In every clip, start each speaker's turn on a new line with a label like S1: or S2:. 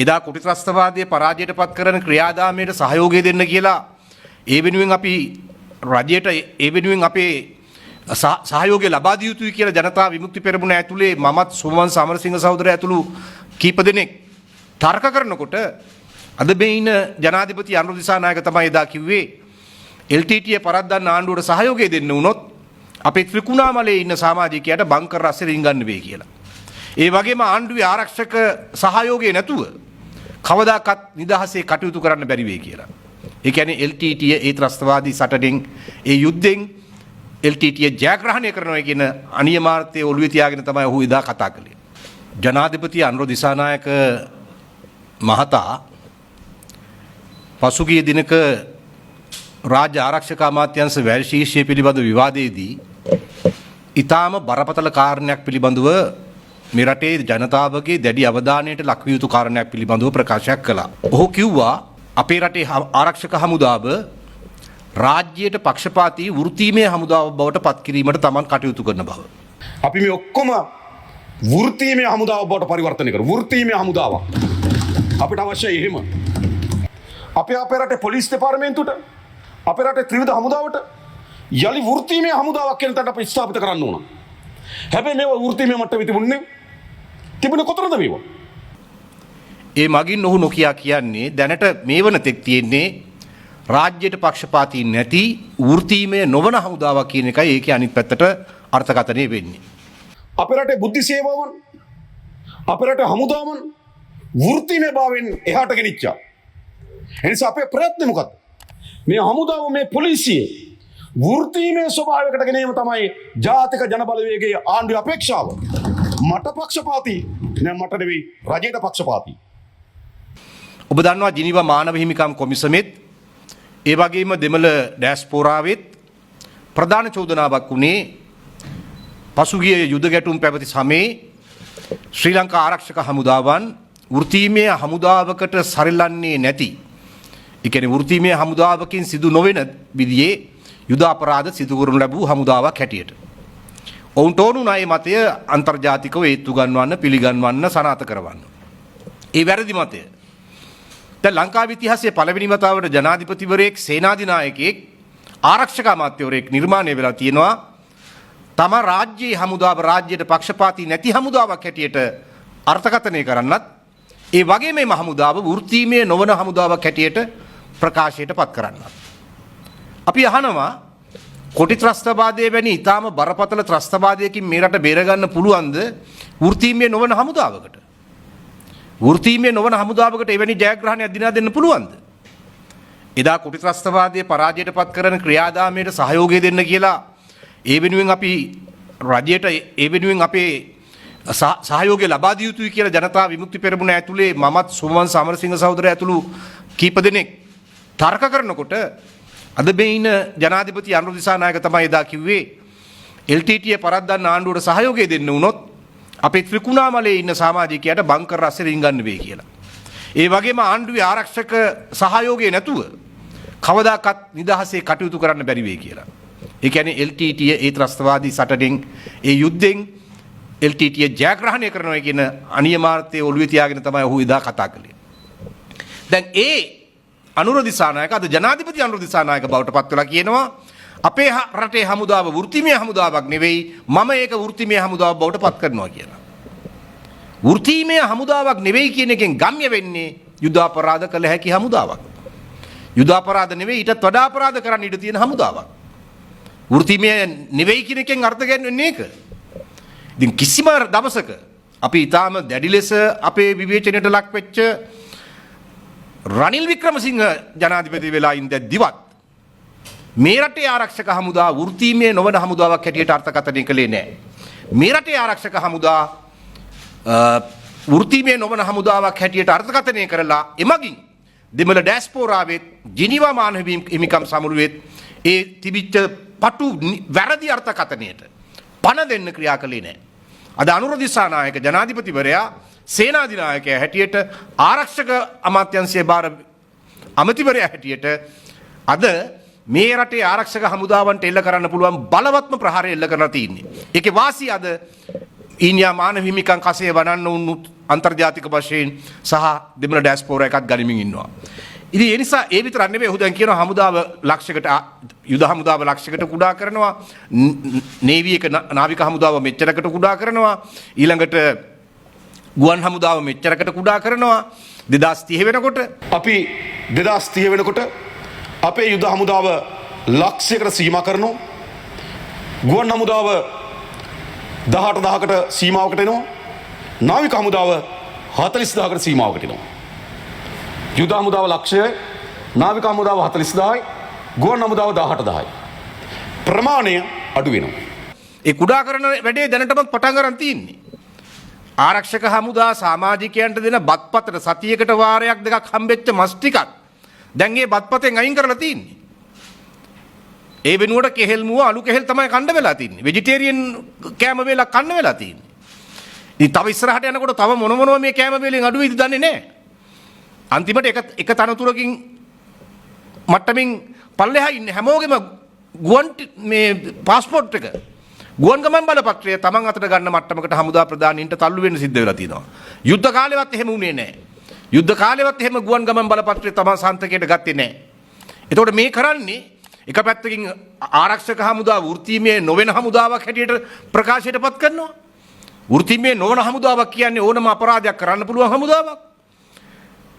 S1: එදා කුටි ත්‍රස්තවාදයේ පරාජයට පත් කරන ක්‍රියාදාමයට සහයෝගය දෙන්න කියලා ඒ වෙනුවෙන් අපි රජයට ඒ වෙනුවෙන් අපේ සහයෝගය ලබා දිය යුතුයි කියලා ජනතා විමුක්ති පෙරමුණ ඇතුලේ මමත් සුමන් සමරසිංහ සහෝදරයා ඇතුළු කීප දෙනෙක් තර්ක කරනකොට අද මේ ඉන්න ජනාධිපති අනුර දිසානායක තමයි එදා කිව්වේ LTTE පරද්දන්න ආණ්ඩුවට සහයෝගය දෙන්න වුණොත් අපේ ත්‍රිකුණාමලයේ ඉන්න සමාජිකයාට බංකර් රස්සේ රින්ගන්න වෙයි කියලා. ඒ වගේම ආණ්ඩුවේ ආරක්ෂක සහයෝගය නැතුව කවදාකවත් නිදහසේ කටයුතු කරන්න බැරි වෙයි කියලා. ඒ කියන්නේ LTTE ඒ ත්‍රස්තවාදී සටනෙන් ඒ යුද්ධෙන් LTTE ජයග්‍රහණය කරනවා කියන අනියමාර්ථය ඔළුවේ තියාගෙන තමයි ඔහු එදා කතා කළේ. ජනාධිපති අනුර දිසානායක මහතා පසුගිය දිනක රාජ්‍ය ආරක්ෂක අමාත්‍යාංශ වැල් ශීර්ෂය පිළිබඳ විවාදයේදී ඊටාම බරපතල කාරණයක් පිළිබඳව මේ රටේ ජනතාවගේ දැඩි අවධානයට ලක්විය යුතු කාරණයක් පිළිබඳව ප්‍රකාශයක් කළා. ඔහු කිව්වා අපේ රටේ ආරක්ෂක හමුදාව රාජ්‍යයට පක්ෂපාතී වෘත්තීමය හමුදාව බවට පත් කිරීමට තමන් කටයුතු කරන බව.
S2: අපි මේ ඔක්කොම වෘත්තීමය හමුදාව බවට පරිවර්තනය කරමු. වෘත්තීමය හමුදාව. අපිට අවශ්‍යයි එහෙම. අපේ රටේ පොලිස් දෙපාර්තමේන්තුවට අපේ රටේ ත්‍රිවිධ හමුදාවට යලි වෘත්තීමය හමුදාවක් කියන තැනට අපි ස්ථාපිත කරන්න ඕන. හැබැයි මේවා වෘත්තීමය මට්ටමේ තිබුණේ කොතරම්ද මේවා?
S1: ඒ මගින් ඔහු නොකියා කියන්නේ දැනට මේ වන තෙක් තියෙන්නේ රාජ්‍යයට පක්ෂපාතී නැති වෘත්තීමය නොවන හමුදාවක් කියන එකයි ඒකේ අනිත් පැත්තට අර්ථකථනය වෙන්නේ.
S2: අපේ රටේ බුද්ධි සේවාවන් අපේ රටේ හමුදාවන් වෘත්තීමය භාවයෙන් එහාට ගෙනිච්චා. එනිසා අපේ ප්‍රයත්නය මොකක්ද? මේ හමුදාව මේ පොලිසිය වෘත්තීමය ස්වභාවයකට ගෙනීම තමයි ජාතික ජනබලවේගයේ ආණ්ඩුවේ අපේක්ෂාව. මට පක්ෂපාතී නෑ, මට නෙවෙයි රජයට පක්ෂපාතී.
S1: ඔබ දන්නවා ජිනීවා මානව හිමිකම් කොමිසමෙත් ඒ වගේම දෙමළ ඩෑස්පෝරාවෙත් ප්‍රධාන චෝදනාවක් වුණේ පසුගිය යුද ගැටුම් පැවති සමයේ ශ්‍රී ලංකා ආරක්ෂක හමුදාවන් වෘත්තීමය හමුදාවකට සරිලන්නේ නැති, ඒ කියන්නේ වෘත්තීමය හමුදාවකින් සිදු නොවන විදිහේ යුද අපරාධ සිදු කරනු ලැබූ හමුදාවක් හැටියට. ඔවුන්ට ඕනුනා මේ මතය අන්තර්ජාතිකව ඒත්තු ගන්වන්න, පිළිගන්වන්න, සනාථ කරවන්න. ඒ වැරදි මතය. දැන් ලංකාවේ ඉතිහාසයේ පළවෙනි වතාවට ජනාධිපතිවරයෙක්, සේනාධිනායකයෙක්, ආරක්ෂක අමාත්‍යවරයෙක් නිර්මාණය වෙලා තියෙනවා. තම රාජ්‍යයේ හමුදාව රාජ්‍යයට පක්ෂපාතී නැති හමුදාවක් හැටියට අර්ථකථනය කරන්නත්, ඒ වගේම මේ හමුදාව වෘත්තීමය නොවන හමුදාවක් හැටියට ප්‍රකාශයට පත් කරන්නත්. අපි අහනවා කොටි ත්‍රස්තවාදයේ වැනි ඊටාම බරපතල ත්‍රස්තවාදයකින් මේ රට බේරගන්න පුළුවන්ද වෘත්තීමය නොවන හමුදාවකට? වෘත්තීමය නොවන හමුදාවකට එවැනි ජයග්‍රහණයක් දිනා දෙන්න පුළුවන්ද? එදා කුටි ත්‍රස්තවාදයේ පරාජයට පත් කරන ක්‍රියාදාමයට සහයෝගය දෙන්න කියලා ඒ වෙනුවෙන් අපි රජයට ඒ වෙනුවෙන් අපේ සහයෝගය ලබා දිය යුතුයි කියලා ජනතා විමුක්ති පෙරමුණ ඇතුලේ මමත් සුමන් සමරසිංහ සහෝදරයා ඇතුළු කීප දෙනෙක් තර්ක කරනකොට අද මේ ඉන්න ජනාධිපති අනුර දිසානායක තමයි එදා කිව්වේ LTTE පරද්දන්න ආණ්ඩුවට සහයෝගය දෙන්න වුණොත් අපේ ත්‍රිකුණාමලයේ ඉන්න සමාජිකයාට බංකර් රස්සේ රින්ගන්න වෙයි කියලා. ඒ වගේම ආණ්ඩුවේ ආරක්ෂක සහයෝගය නැතුව කවදාකවත් නිදහසේ කටයුතු කරන්න බැරි වෙයි කියලා. ඒ කියන්නේ LTTE ඒ ත්‍රස්තවාදී සටනෙන් ඒ යුද්ධෙන් LTTE ජයග්‍රහණය කරනවා කියන අනියමාර්ථය ඔළුවේ තියාගෙන තමයි ඔහු එදා කතා කළේ. දැන් ඒ අනුර දිසානායක අද ජනාධිපති අනුර දිසානායක බවට පත් වෙලා කියනවා අපේ රටේ හමුදාව වෘත්තීමය හමුදාවක් නෙවෙයි, මම ඒක වෘත්තීමය හමුදාවක් බවට පත් කරනවා කියලා. වෘත්තීමය හමුදාවක් නෙවෙයි කියන එකෙන් ගම්‍ය වෙන්නේ යුද අපරාධ කළ හැකි හමුදාවක්. යුද අපරාධ නෙවෙයි, ඊටත් වඩා අපරාධ කරන්න ඉඩ තියෙන හමුදාවක්. වෘත්තීමය නෙවෙයි කියන එකෙන් අර්ථ ගන්නන්නේ ඒක. ඉතින් කිසිම දවසක අපි ඊටාම දැඩි ලෙස අපේ විවේචනයට ලක් වෙච්ච රනිල් වික්‍රමසිංහ ජනාධිපති වෙලා ඉඳද්දිවත් මේ රටේ ආරක්ෂක හමුදා වෘත්තීමය නොවන හමුදාවක් හැටියට අර්ථකථනය කළේ නැහැ. මේ රටේ ආරක්ෂක හමුදා වෘත්තීමය නොවන හමුදාවක් හැටියට අර්ථකථනය කරලා එමගින් දෙමළ ඩෑස්පෝරාවෙත් ජිනීවා මානව හිමිකම් සමුළුවෙත් ඒ තිබිච්ච පටු වැරදි අර්ථකථනයට පණ දෙන්න ක්‍රියා කළේ නැහැ. අද අනුර දිසානායක ජනාධිපතිවරයා සේනාධිනායකයා හැටියට ආරක්ෂක අමාත්‍යාංශයේ බාර අමාත්‍යවරයා හැටියට අද මේ රටේ ආරක්ෂක හමුදාවන්ට එල්ල කරන්න පුළුවන් බලවත්ම ප්‍රහාරය එල්ල කරලා තියෙන්නේ. ඒකේ වාසිය අද ඊනියා මානව හිමිකම් කසේ වනන්න උන්නු අන්තර්ජාතික වශයෙන් සහ දෙමළ ඩෑස්පෝරා එකත් ගනිමින් ඉන්නවා. ඉතින් ඒ නිසා ඒ විතරක් නෙවෙයි ඔහු දැන් කියනවා හමුදාව ලක්ෂයකට යුද හමුදාව ලක්ෂයකට කුඩා කරනවා, නේවි එක නාවික හමුදාව මෙච්චරකට කුඩා කරනවා, ඊළඟට ගුවන් හමුදාව මෙච්චරකට කුඩා කරනවා 2030 වෙනකොට.
S2: අපි 2030 වෙනකොට අපේ යුද හමුදාව ලක්ෂයකට සීමා කරනවා. ගුවන් හමුදාව 18000කට සීමාවකට එනවා. නාවික හමුදාව 40000කට සීමාවකට එනවා. යුද හමුදාව ලක්ෂයයි, නාවික හමුදාව 40000යි, ගුවන් හමුදාව 18000යි. ප්‍රමාණය අඩු වෙනවා.
S1: ඒ කුඩා කරන වැඩේ දැනටමත් පටන් ගන්න තියෙන්නේ. ආරක්ෂක හමුදා සමාජිකයන්ට දෙන බත්පතට සතියකට වාරයක් දෙකක් හම්බෙච්ච මස් ටිකක් දැන් ඒ බත්පතෙන් අයින් කරලා තියෙන්නේ. ඒ වෙනුවට කෙහෙල් මුව අලු කෙහෙල් තමයි කන්න වෙලා තියෙන්නේ. වෙජිටේරියන් කෑම වේලක් කන්න වෙලා තියෙන්නේ. ඉතින් තව ඉස්සරහට යනකොට තව මොනවා මේ කෑම වේලෙන් අඩු වෙයිද දන්නේ නැහැ. අන්තිමට එක තනතුරකින් මට්ටමින් පල්ලෙහා ඉන්නේ හැමෝගෙම ගුවන් මේ પાස්පෝර්ට් එක ගුවන් ගමන් බලපත්‍රය තමන් අතට ගන්න මට්ටමකට හමුදා ප්‍රධානීන්ට තල්ලු වෙන්න සිද්ධ වෙලා තියෙනවා. යුද්ධ කාලෙවත් එහෙම වුණේ නැහැ. යුද්ධ කාලෙවත් එහෙම ගුවන් ගමන් බලපත්‍රය තමන් සන්තකයට ගත්තේ නැහැ. එතකොට මේ කරන්නේ එක පැත්තකින් ආරක්ෂක හමුදා වෘත්තීමේ නොවන හමුදාවක් හැටියට ප්‍රකාශයටපත් කරනවා. වෘත්තීමේ නොවන හමුදාවක් කියන්නේ ඕනම අපරාධයක් කරන්න පුළුවන් හමුදාවක්.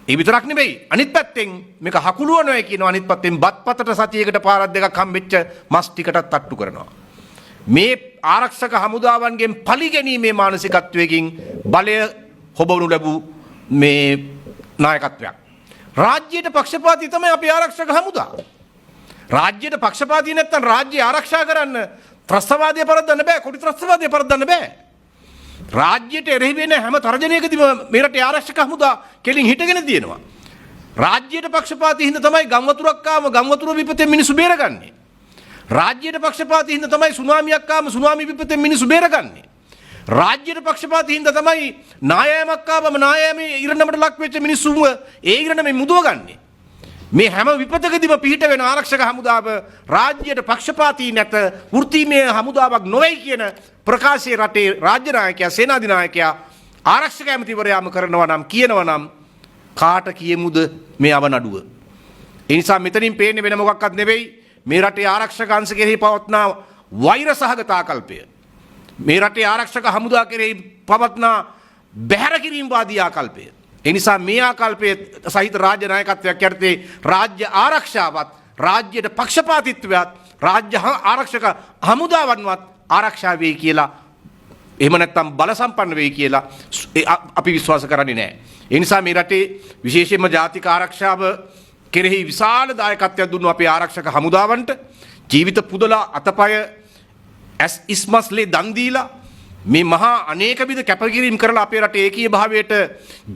S1: ඒ විතරක් නෙවෙයි අනිත් පැත්තෙන් මේක හකුලුවනවා කියනවා. අනිත් පැත්තෙන් බත්පතට සතියකට පාරක් දෙකක් හම්බෙච්ච මස් ටිකටත් තට්ටු කරනවා. මේ ආරක්ෂක හමුදාවන්ගෙන් පලි ගැනීමේ මානසිකත්වයකින් බලය හොබවනු ලැබූ මේ නායකත්වයක්. රාජ්‍යයට පක්ෂපාතී තමයි අපේ ආරක්ෂක හමුදා. රාජ්‍යයට පක්ෂපාතී නැත්නම් රාජ්‍ය ආරක්ෂා කරන්න ත්‍රස්තවාදය පරද්දන්න බෑ, කොටි ත්‍රස්තවාදය පරද්දන්න බෑ. රාජ්‍යයට එරෙහි වෙන හැම තරජනයකදීම මේ රටේ ආරක්ෂක හමුදා කෙලින් හිටගෙන තියෙනවා. රාජ්‍යයට පක්ෂපාතී හින්දා තමයි ගම්වතුරක් ආවම ගම්වතුර විපතෙන් මිනිස්සු බේරගන්නේ. රාජ්‍යයට පක්ෂපාතී හින්දා තමයි සුනාමියක් ආවම සුනාමි විපතෙන් මිනිස්සු බේරගන්නේ. රාජ්‍යයට පක්ෂපාතී හින්දා තමයි නායෑමක් ආවම නායෑමේ ඉරණමට ලක් වෙච්ච මිනිස්සුම ඒ ඉරණමෙන් මුදවගන්නේ. මේ හැම විපතකදීම පිහිට වෙන ආරක්ෂක හමුදාව රාජ්‍යයට පක්ෂපාතී නැත වෘත්තීමය හමුදාවක් නොවේ කියන ප්‍රකාශයේ රටේ රාජ්‍ය නායකයා සේනාධිනායකයා ආරක්ෂක ඇමතිවරයාම කරනවා නම් කියනවා නම් කාට කියමුද මේ අවනඩුව. ඒ නිසා මෙතනින් පේන්නේ වෙන මොකක්වත් නෙවෙයි මේ රටේ ආරක්ෂක අංශ කෙරෙහි පවත්නා වෛර සහගත ආකල්පය. මේ රටේ ආරක්ෂක හමුදා කෙරෙහි පවත්නා බැහැර කිරීම වාදී ආකල්පය. ඒ නිසා මේ ආකල්පයේ සහිත රාජ්‍ය නායකත්වයක් යටතේ රාජ්‍ය ආරක්ෂාවත් රාජ්‍යයට පක්ෂපාතීත්වයත් රාජ්‍ය ආරක්ෂක හමුදාවන්වත් ආරක්ෂා වෙයි කියලා එහෙම නැත්නම් බල සම්පන්න වෙයි කියලා අපි විශ්වාස කරන්නේ නැහැ. ඒ නිසා මේ රටේ විශේෂයෙන්ම ජාතික ආරක්ෂාව කෙරෙහි විශාල දායකත්වයක් දුන්නු අපේ ආරක්ෂක හමුදාවන්ට ජීවිත පුදලා අතපය ඇස් ඉස්මස්ලේ දන් දීලා මේ මහා අනේකවිධ කැපකිරීම කරලා අපේ රටේ ඒකීය භාවයට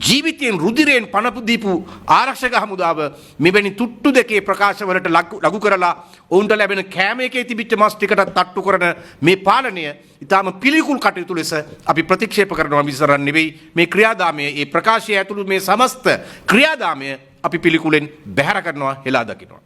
S1: ජීවිතයෙන් රුධිරයෙන් පණ දීපු ආරක්ෂක හමුදාව මෙවැනි තුට්ටු දෙකේ ප්‍රකාශවලට ලඝු කරලා ඔවුන්ට ලැබෙන කෑම එකේ තිබිච්ච මස් ටිකට තට්ටු කරන මේ පාලනය ඊටාම පිළිකුල් කටයුතු ලෙස අපි ප්‍රතික්ෂේප කරනවා මිසරන් නෙවෙයි. මේ ක්‍රියාදාමයේ මේ ප්‍රකාශය ඇතුළු මේ සමස්ත ක්‍රියාදාමය අපි පිළිකුලෙන් බැහැර කරනවා හෙලා දකිනවා.